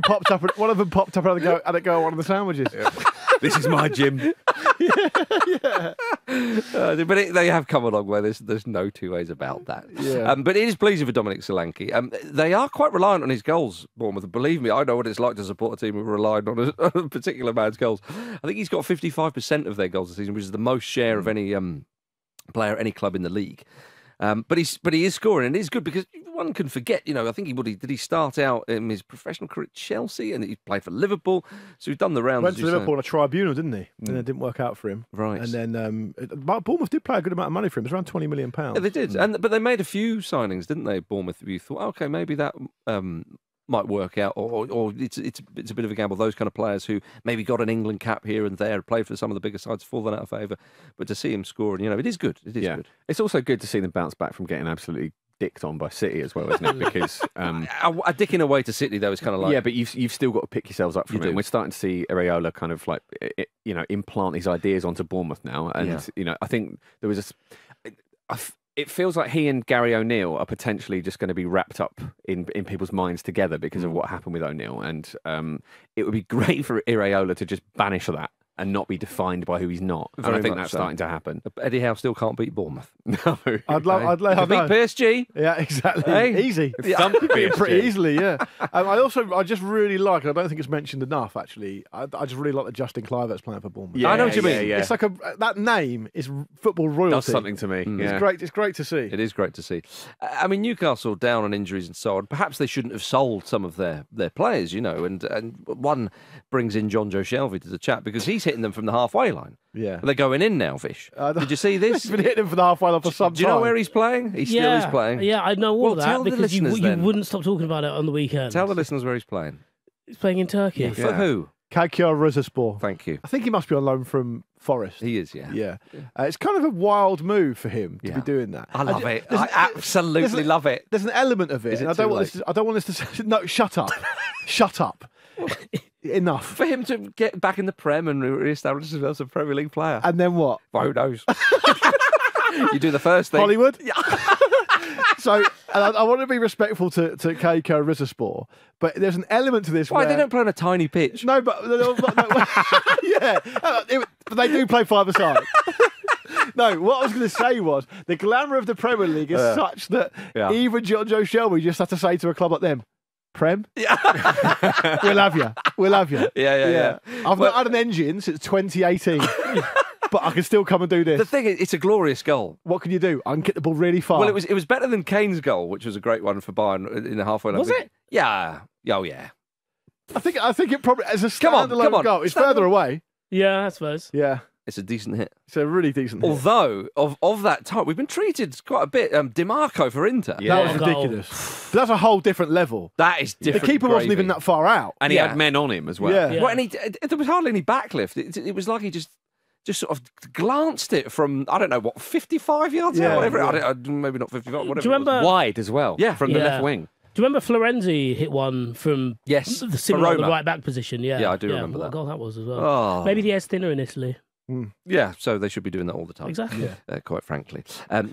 popped up. One of them popped up and had a go at one of the sandwiches. This is my gym. But they have come a long way. There's no two ways about that. Yeah. But it is pleasing for Dominic Solanke. They are quite reliant on his goals, Bournemouth. Believe me, I know what it's like to support a team who relied on a particular man's goals. I think he's got 55% of their goals this season, which is the most share of any player at any club in the league. But he is scoring, and it is good because one can forget. I think did he start out in his professional career at Chelsea, and he played for Liverpool, so he's done the rounds. Went to Liverpool on a tribunal, didn't he? And it didn't work out for him. Right. And then Bournemouth did pay a good amount of money for him. It was around £20 million. Yeah, they did, but they made a few signings, didn't they? Bournemouth. You thought, okay, maybe that might work out, or it's a bit of a gamble. Those kind of players who maybe got an England cap here and there, played for some of the bigger sides, fallen out of favour, but to see him score, it is good. It is good. It's also good to see them bounce back from getting absolutely dicked on by City as well, isn't it? Because a dicking away to City though is kind of like but you've still got to pick yourselves up from it. And we're starting to see Areola kind of like implant these ideas onto Bournemouth now, and I think there was It feels like he and Gary O'Neill are potentially just going to be wrapped up in people's minds together because of what happened with O'Neill. And it would be great for Iraola to just banish that and not be defined by who he's not. And I think that's starting to happen. Eddie Howe still can't beat Bournemouth. No. I'd love Beat PSG. Yeah, exactly. Hey? Easy. Thump Pretty PSG. easily, yeah. I just really like, I don't think it's mentioned enough, actually. I just really like that Justin Kluivert's playing for Bournemouth. I know what you mean. It's like that name is football royalty. Does something to me. It's great. It's great to see. It is great to see. I mean, Newcastle down on injuries and so on. Perhaps they shouldn't have sold some of their players, you know, and one brings in John Joe Shelvey to the chat because he's hitting them from the halfway line. Yeah. They're going in now, Vish. Did you see this? He's been hitting him for the halfway line for some time. Do you know where he's playing? He still is playing. Yeah, I know all Well, tell that the because you listeners then. wouldn't stop talking about it on the weekend. Tell the listeners where he's playing. He's playing in Turkey. For who? Kakyar Rizespor. Thank you. I think he must be on loan from Forest. He is, yeah. Yeah. It's kind of a wild move for him to be doing that. I love it. There's I absolutely love it. There's an element of it. Is it and I don't too want this. I don't want this to say. No, shut up. Shut up. Enough. For him to get back in the Prem and re-establish himself as a Premier League player. And then what? Well, who knows? You do the first thing. Hollywood? Yeah. So, and I want to be respectful to Keiko Rizespor, but there's an element to this Why? where... They don't play on a tiny pitch. No, but... yeah. But they do play five-a-side. No, what I was going to say was the glamour of the Premier League is such that even John Joe Shelby just have to say to a club like them, Prem? Yeah. We'll have you. We'll have you. Yeah. I've not had an engine since 2018. But I can still come and do this. The thing is, it's a glorious goal. What can you do? I can get the ball really far. Well, it was better than Kane's goal, which was a great one for Bayern in the halfway line. Was it? Yeah. Oh, yeah. I think it probably as a Come on. standalone goal. It's further away. Yeah, I suppose. Yeah, It's a decent hit. it's a really decent hit. Although, of that time, we've been treated quite a bit. DiMarco for Inter. That was What a goal. ridiculous. But that's a whole different level. That is The different. keeper wasn't gravy. even that far out. And he Yeah. had men on him as well. Yeah. Yeah. Well, and there was hardly any backlift. It was like he just sort of glanced it from, I don't know, what, 55 yards Yeah, out? Whatever. yeah. Maybe not 55, whatever. Do you it was. remember? Wide as well. Yeah. From the Yeah. left wing. Do you remember Florenzi hit one from Yes, the similar for Roma. right back position? Yeah, Yeah, I do remember what that. a goal that was as well. Oh. Maybe the air's thinner in Italy. Yeah, so they should be doing that all the time. Exactly. Quite frankly.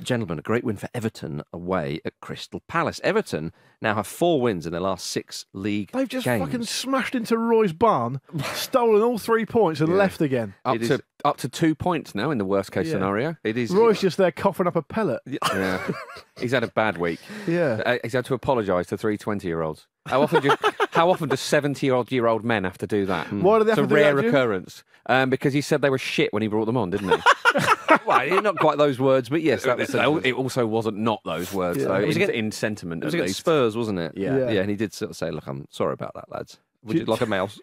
Gentlemen, a great win for Everton away at Crystal Palace. Everton now have 4 wins in their last 6 league They've just games. fucking smashed into Roy's barn, stolen all 3 points, and left again. Up to 2 points now in the worst case scenario. It is. Roy's just there coughing up a pellet. Yeah. He's had a bad week. Yeah. He's had to apologise to 3 20-year-olds. How often do 70-year-old men have to do that? Why do they have It's to a do rare that, Jim? occurrence. Because he said they were shit when he brought them on, didn't he? Well, not quite those words, but yes, that was It also wasn't not those words, Yeah. though, It was against- in sentiment It was at against least. Spurs, wasn't it? Yeah. Yeah. And he did sort of say, "Look, I'm sorry about that, lads. Would you like a mouse?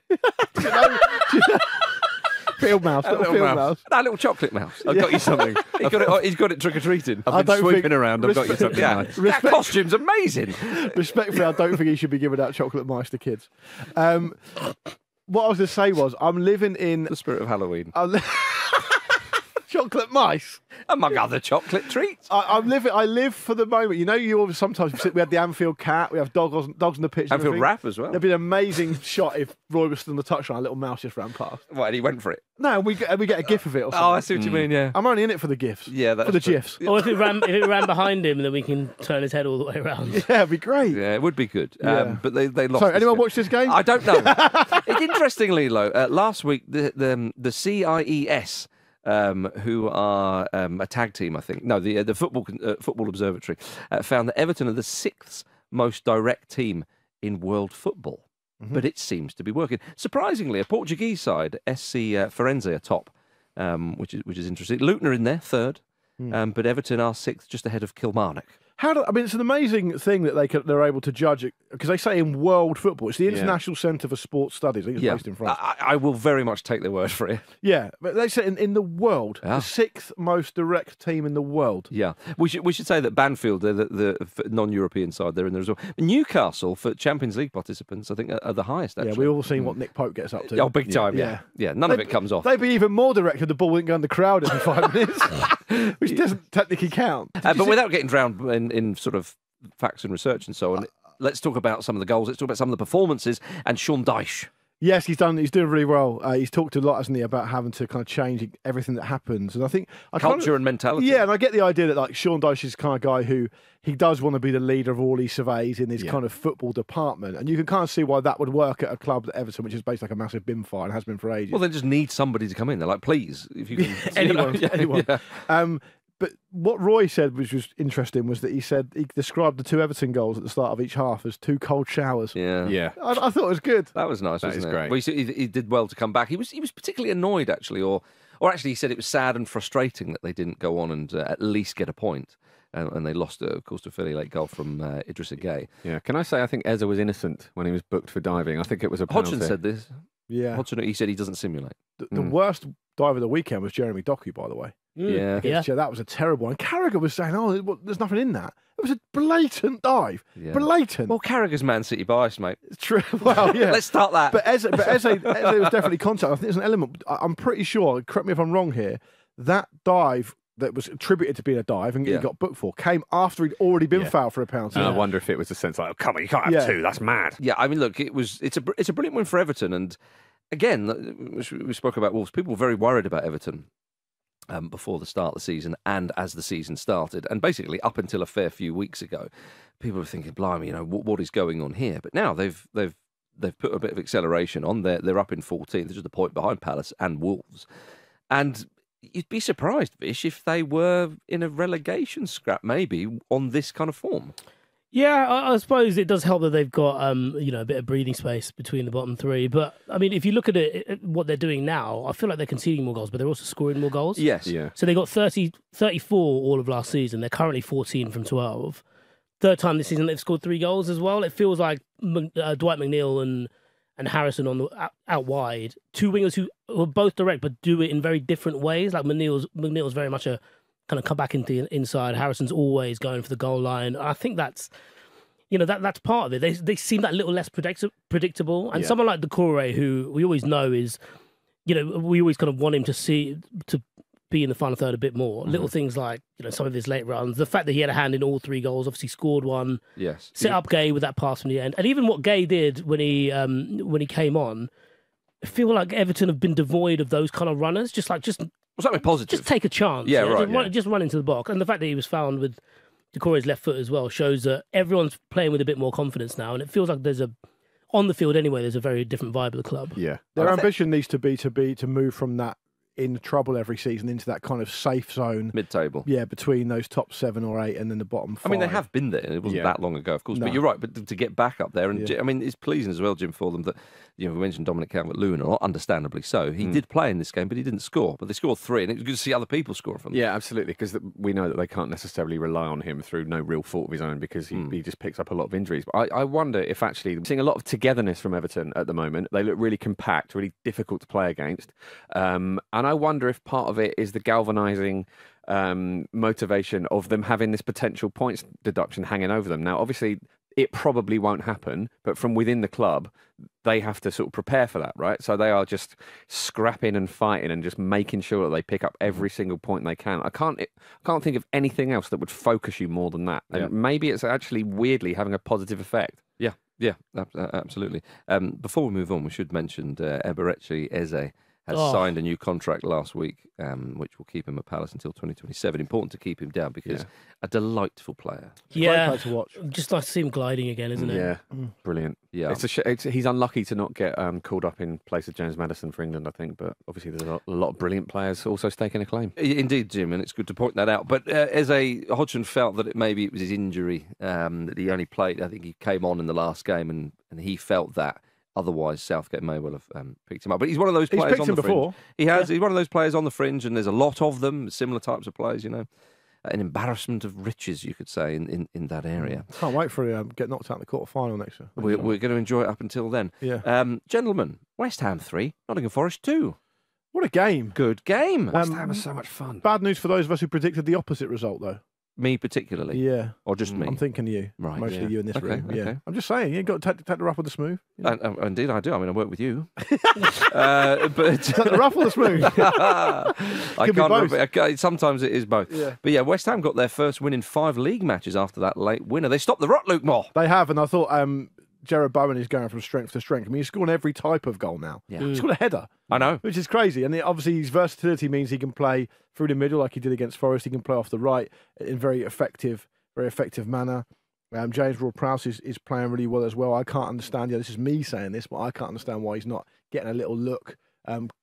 Field mouse. Little little field mouse. mouse. A little chocolate mouse. I've got you something. He's got it trick or treating. I I've been don't sweeping think- around. I've got you something Yeah, nice. that costume's amazing. Respectfully, I don't think he should be giving out chocolate mice to kids. What I was going to say was, I'm living in... The spirit of Halloween, chocolate mice. among other chocolate treats. I live for the moment. You know, you always sometimes we had the Anfield cat, we have dogs on the pitch. and Anfield everything. wrap as well. There'd be an amazing shot if Roy was still on the touchline, a little mouse just ran past. Well, and he went for it. No, and we get a gif of it or something. Oh, I see what you mean. Yeah. I'm only in it for the gifs. Yeah, that's for the true. gifs. Or if it ran behind him, then we can turn his head all the way around. Yeah, it'd be great. Yeah, it would be good. Yeah. But they lost. So, this anyone game. watch this game? I don't know. Interestingly, though, last week the CIES, who are a tag team, I think. No, the Football Observatory found that Everton are the 6th most direct team in world football. But it seems to be working. Surprisingly, a Portuguese side, SC Firenze, are top, which is interesting. Luton are in there, 3rd, but Everton are 6th, just ahead of Kilmarnock. It's an amazing thing that they're able to judge it, because they say in world football, it's the International Centre for Sports Studies. I think it's based in France. I will very much take their word for it. Yeah, but they say in the world, the 6th most direct team in the world. Yeah, we should say that Banfield, they're the non-European side, they're in there as well. Newcastle, for Champions League participants, I think are the highest. Actually. Yeah, we've all seen what Nick Pope gets up to. Oh, big time. Yeah. None of it comes off. They'd be even more direct if the ball didn't go in the crowd every 5 minutes, which doesn't technically count. But without getting drowned in sort of facts and research and so on, let's talk about some of the goals. Let's talk about some of the performances and Sean Dyche. Yes, he's doing really well. He's talked a lot, hasn't he, about having to kind of change everything that happens. And I think culture and mentality. Yeah, and I get the idea that like Sean Dyche is the kind of guy who he does want to be the leader of all he surveys in his kind of football department, and you can kind of see why that would work at a club like Everton, which is basically like a massive bin fire and has been for ages. Well, they just need somebody to come in. They're like, please, if you can, anyone. Yeah. But what Roy said, which was interesting, was that he said he described the 2 Everton goals at the start of each half as 2 cold showers. Yeah. I thought it was good. That was nice, That wasn't is it? great. Well, he did well to come back. He was particularly annoyed, actually, or actually he said it was sad and frustrating that they didn't go on and at least get a point. And they lost, of course, to a fairly late goal from Idrissa Gueye. Yeah. Can I say I think Eze was innocent when he was booked for diving? I think it was a penalty. Hodgson said this. Yeah. Hodgson, he said he doesn't simulate. The worst dive of the weekend was Jeremy Doku, by the way. Yeah. Yeah, that was a terrible one. Carragher was saying, there's nothing in that. It was a blatant dive. Yeah. Blatant. Well, Carragher's Man City bias, mate. It's true. Well, yeah. Let's start that. But Eze was definitely contact. I think there's an element, I'm pretty sure, correct me if I'm wrong here, that dive that was attributed to being a dive and he got booked for came after he'd already been fouled for a penalty. And I wonder if it was a sense like, oh, come on, you can't have 2. That's mad. Yeah, I mean, look, it's a brilliant win for Everton, and again, we spoke about Wolves. People were very worried about Everton before the start of the season and as the season started, and basically up until a fair few weeks ago, people were thinking, "Blimey, what is going on here?" But now they've put a bit of acceleration on. They're up in 14th, which is the point behind Palace and Wolves, and you'd be surprised, Vish, if they were in a relegation scrap, maybe on this kind of form. Yeah, I suppose it does help that they've got a bit of breathing space between the bottom 3. But I mean, if you look at it, what they're doing now, I feel like they're conceding more goals, but they're also scoring more goals. Yes, yeah. So they got 34 all of last season. They're currently 14 from 12. Third time this season they've scored 3 goals as well. It feels like Dwight McNeil and Harrison on the out wide, 2 wingers who are both direct but do it in very different ways. Like McNeil's very much a kind of come back into the inside. Harrison's always going for the goal line. I think that's that's part of it. They seem that little less predictable. And someone like Doucouré, who we always know is, we always kind of want him to be in the final third a bit more. Mm-hmm. Little things like some of his late runs, the fact that he had a hand in all 3 goals, obviously scored one. Yes, set up Gueye with that pass from the end, and even what Gueye did when he came on. I feel like Everton have been devoid of those kind of runners. Just something positive. Just take a chance. Yeah, right. Just run into the box. And the fact that he was found with Doucouré's left foot as well shows that everyone's playing with a bit more confidence now. And it feels like on the field anyway, there's a very different vibe of the club. Yeah. Their ambition needs to be to move from that in trouble every season into that kind of safe zone. Mid-table. Yeah, between those top 7 or 8 and then the bottom 5. I mean, they have been there. It wasn't that long ago, of course. No. But you're right. But to get back up there, and I mean, it's pleasing as well, Jim, for them that, we mentioned Dominic Calvert-Lewin, understandably so. He did play in this game, but he didn't score. But they scored 3, and it was good to see other people score from them. Yeah, absolutely, because we know that they can't necessarily rely on him through no real fault of his own because he just picks up a lot of injuries. But I wonder if actually seeing a lot of togetherness from Everton at the moment. They look really compact, really difficult to play against. And I wonder if part of it is the galvanising motivation of them having this potential points deduction hanging over them. Now, obviously, it probably won't happen, but from within the club, they have to sort of prepare for that, right? So they are just scrapping and fighting and just making sure that they pick up every single point they can. I can't think of anything else that would focus you more than that. And maybe it's actually weirdly having a positive effect. Yeah, absolutely. Before we move on, we should mention Eberechi Eze has signed a new contract last week, which will keep him at Palace until 2027. Important to keep him down because a delightful player. Great player to watch. Just nice to see him gliding again, isn't it? Yeah, brilliant. Yeah, he's unlucky to not get called up in place of James Maddison for England, I think. But obviously, there's a lot of brilliant players also staking a claim. Indeed, Jim, and it's good to point that out. But Eze, Hodgson felt that maybe it was his injury that he only played. I think he came on in the last game, and he felt that. Otherwise, Southgate may well have picked him up. But he's one of those players on the fringe. Before. He has. He's one of those players on the fringe, and there's a lot of them, similar types of players, An embarrassment of riches, you could say, in that area. Can't wait for him to get knocked out in the quarter-final next year. We're going to enjoy it up until then. Yeah. Gentlemen, West Ham 3, Nottingham Forest 2. What a game. Good game. West Ham was so much fun. Bad news for those of us who predicted the opposite result, though. Me particularly? Yeah. Or just me? I'm thinking you. Right. Mostly you in this room. Okay. Yeah. I'm just saying, you've got to take the rough with the smooth. Indeed, I do. I mean, I work with you. But take the rough or the smooth? I can't remember. Sometimes it is both. Yeah. But yeah, West Ham got their first win in 5 league matches after that late winner. They stopped the rot, Luke Moore. They have, and I thought Jarrod Bowen is going from strength to strength. I mean, he's scoring every type of goal now. Yeah. He's got a header. I know. Which is crazy. And obviously his versatility means he can play through the middle like he did against Forest. He can play off the right in very effective manner. James Ward-Prowse is playing really well as well. I can't understand, this is me saying this, but I can't understand why he's not getting a little look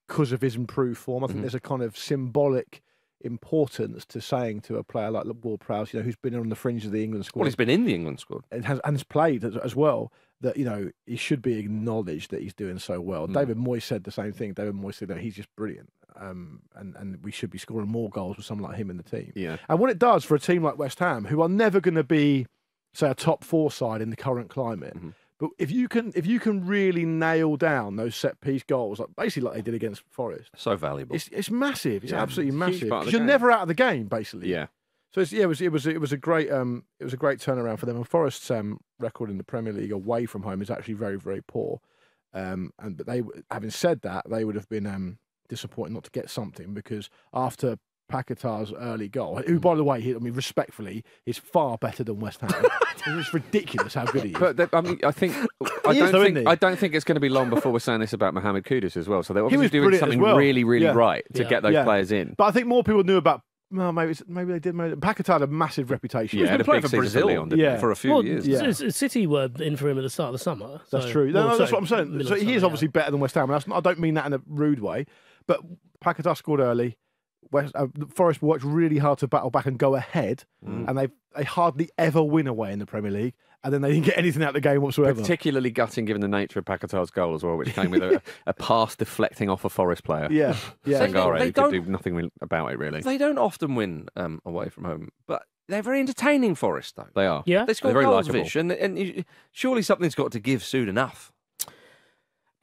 because of his improved form. I think there's a kind of symbolic importance to saying to a player like Ward-Prowse, who's been on the fringe of the England squad. Well, he's been in the England squad. And has played as well, that, he should be acknowledged that he's doing so well. David Moyes said the same thing. David Moyes said that he's just brilliant. And we should be scoring more goals with someone like him in the team. Yeah. And what it does for a team like West Ham, who are never going to be, say, a top 4 side in the current climate, but if you can really nail down those set piece goals, basically like they did against Forest, So valuable. it's massive. It's absolutely it's a huge massive. part of the Because you're game. never out of the game, basically. Yeah. So it was a great turnaround for them. And Forest's record in the Premier League away from home is actually very, very poor. But having said that, they would have been disappointed not to get something, because after Paquetá's early goal, who, by the way, respectfully, is far better than West Ham. It's ridiculous how good he is. But I don't think it's going to be long before we're saying this about Mohamed Kudus as well. So they're obviously doing something really, really right to get those players in. But I think more people knew about. Well, maybe they did. Paquetá had a massive reputation. Yeah, He's been playing for Brazil for a few years. Yeah. City were in for him at the start of the summer. That's true. No, that's what I'm saying. So he is obviously better than West Ham. And I don't mean that in a rude way. But Paquetá scored early. Forest worked really hard to battle back and go ahead, and they hardly ever win away in the Premier League, and then they didn't get anything out of the game whatsoever. Particularly gutting given the nature of Paquetá's goal as well, which came with a pass deflecting off a Forest player. Yeah. Sangare, They who could do nothing about it, really. They don't often win away from home, but they're very entertaining, Forest, though. They are. Yeah. They score They're very goals, likeable. Vish, and surely something's got to give soon enough.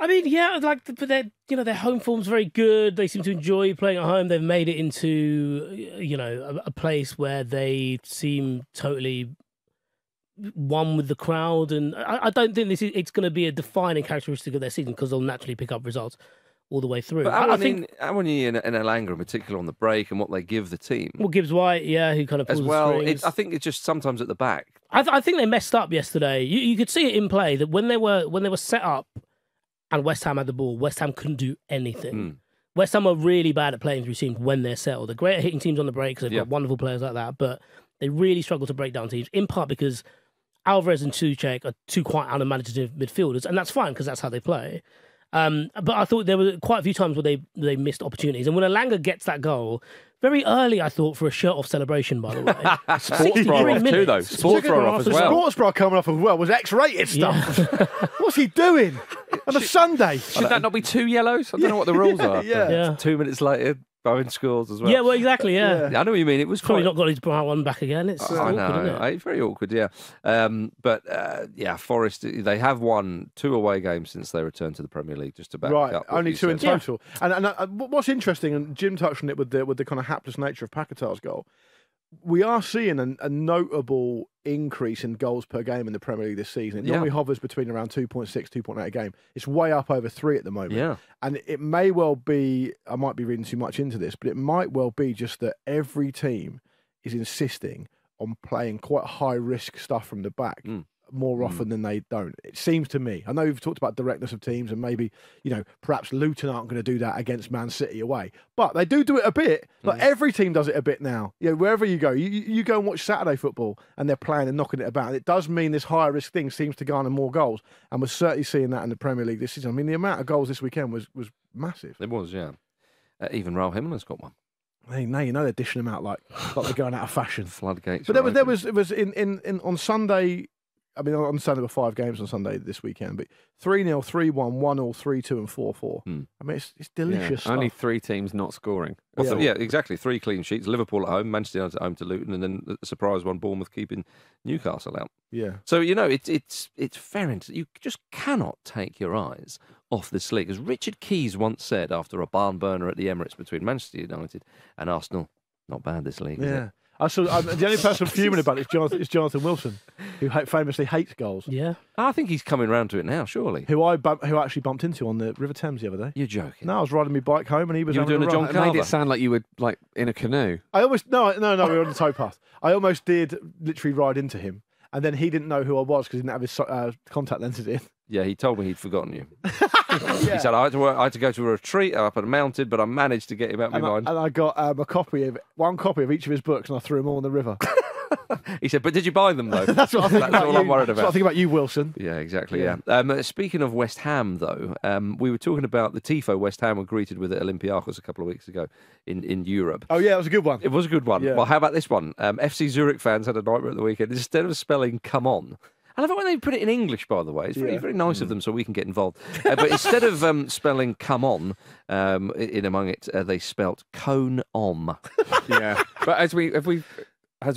I mean, yeah, but their home form's very good. They seem to enjoy playing at home. They've made it into, a place where they seem totally one with the crowd. And I don't think it's going to be a defining characteristic of their season, because they'll naturally pick up results all the way through. But I think Awoniyi and Elanga in particular on the break and what they give the team. Well, Gibbs White, who kind of pulls As well, the strings. I think it's just sometimes at the back. I think they messed up yesterday. You could see it in play that when they were set up and West Ham had the ball, West Ham couldn't do anything. West Ham are really bad at playing through teams when they're settled. They're great at hitting teams on the break because they've got wonderful players like that, but they really struggle to break down teams, in part because Alvarez and Souček are two quite unimaginative midfielders, and that's fine because that's how they play. But I thought there were quite a few times where they missed opportunities. And when Elanga gets that goal, very early, I thought, for a shirt-off celebration, by the way. Sports bra off too, though. Sports bra off as The well. sports bra coming off as well was X-rated stuff. What's he doing on a Sunday? Should that not be 2 yellows? I don't know what the rules are. Yeah. 2 minutes later, Bowen scores as well. Yeah, well, exactly, yeah. I know what you mean. It was Probably quite... not got his brown one back again. It's I awkward, know. isn't it? It's very awkward, yeah. Forest, they have won 2 away games since they returned to the Premier League, just about. Right, only 2 in said. total. And what's interesting, and Jim touched on it with the kind of hapless nature of Paquetá's goal, we are seeing a notable increase in goals per game in the Premier League this season. It normally hovers between around 2.6, 2.8 a game. It's way up over 3 at the moment. Yeah. And it may well be, I might be reading too much into this, but it might well be just that every team is insisting on playing quite high-risk stuff from the back more often than they don't. It seems to me. I know we've talked about directness of teams, and maybe, perhaps Luton aren't going to do that against Man City away. But they do it a bit. Like every team does it a bit now. Wherever you go, you go and watch Saturday football, and they're playing and knocking it about. And it does mean this higher risk thing seems to garner more goals. And we're certainly seeing that in the Premier League this season. I mean, the amount of goals this weekend was massive. It was, yeah. Even Raul Jimenez got one. Hey, now they're dishing them out like they're going out of fashion. Floodgates. But it was in on Sunday. I mean, on Sunday there were 5 games on Sunday this weekend, but 3-0, 3-1, 1-0, 3-2, and 4-4. I mean, it's delicious stuff. Only 3 teams not scoring. Well, yeah, exactly. 3 clean sheets. Liverpool at home, Manchester United at home to Luton, and then the surprise one, Bournemouth keeping Newcastle out. Yeah. So, it's fair. You just cannot take your eyes off this league. As Richard Keys once said after a barn burner at the Emirates between Manchester United and Arsenal, not bad this league, is it? The only person fuming about it is Jonathan Wilson, who famously hates goals. Yeah. I think he's coming round to it now, surely. Who actually bumped into on the River Thames the other day. You're joking. No, I was riding my bike home and he was You were having doing a John run. Carver. It made it sound like you were in a canoe. I almost no, we were on the towpath. I almost did literally ride into him, and then he didn't know who I was because he didn't have his contact lenses in. Yeah, he told me he'd forgotten you. He said, I had to go to a retreat up at a mountain, but I managed to get him out of my mind. And I got one copy of each of his books, and I threw them all in the river. He said, but did you buy them, though? That's what I think That's about all you. I'm worried That's about. what I think about you, Wilson. Yeah, exactly, yeah. Speaking of West Ham, though, we were talking about the tifo West Ham were greeted with at Olympiacos a couple of weeks ago in Europe. Oh, yeah, it was a good one. It was a good one. Yeah. Well, how about this one? FC Zurich fans had a nightmare at the weekend. Instead of spelling "come on," I love it when they put it in English, by the way. It's very, very nice of them, so we can get involved. But instead of spelling "come on" in among it, they spelt "cone om." Yeah, but as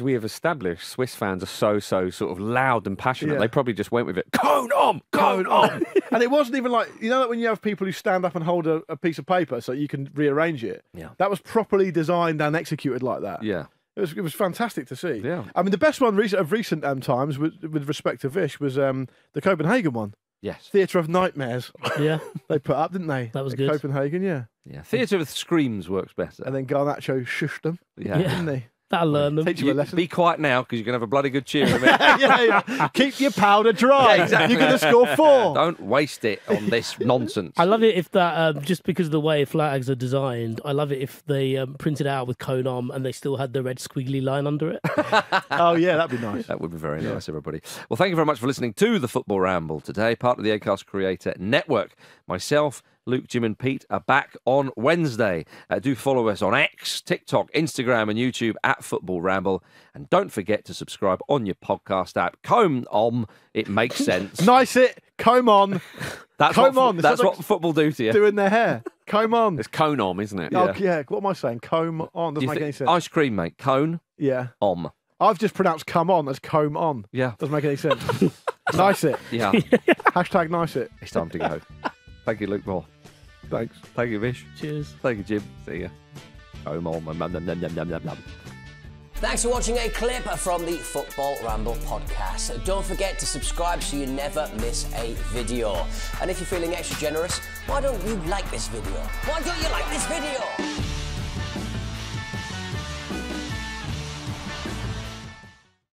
we have established, Swiss fans are so sort of loud and passionate. Yeah. They probably just went with it. Cone om, cone om. And it wasn't even like, you know, that when you have people who stand up and hold a piece of paper so you can rearrange it. Yeah. That was properly designed and executed like that. Yeah. It was fantastic to see. Yeah. I mean, the best one of recent times, with respect to Vish, was the Copenhagen one. Yes. Theatre of Nightmares. Yeah, They put up, didn't they? That was At good. Copenhagen, yeah. Yeah. Theatre with screams works better. And then Garnacho shushed them, Yeah. Yeah. didn't he? that'll learn them. Teach you a lesson. Be quiet now because you're going to have a bloody good cheer in a minute. yeah. Keep your powder dry. Yeah, exactly. You're going to score 4. Don't waste it on this nonsense. I love it if that, just because of the way flags are designed, I love it if they printed out with cone on and they still had the red squiggly line under it. Oh, yeah, that'd be nice. That would be very nice, everybody. Well, thank you very much for listening to the Football Ramble today, part of the Acast Creator Network. Myself, Luke, Jim and Pete are back on Wednesday. Do follow us on X, TikTok, Instagram and YouTube at Football Ramble. And don't forget to subscribe on your podcast app. Comb on, it makes sense. Nice it. Comb on. That's comb what, on. That's It's not what football do to you. doing their hair. Comb on. It's cone om, isn't it? Oh, yeah. What am I saying? Comb on. Do Doesn't you make thi- any sense. Ice cream, mate. Cone, Yeah. om. I've just pronounced come on as comb on. Yeah. Doesn't make any sense. Nice it. Yeah. Hashtag nice it. It's time to go. Thank you, Luke Moore. Thanks. Thank you, Vish. Cheers. Thank you, Jim. See ya. Comb on. Thanks for watching a clip from the Football Ramble podcast. Don't forget to subscribe so you never miss a video. And if you're feeling extra generous, why don't you like this video? Why don't you like this video?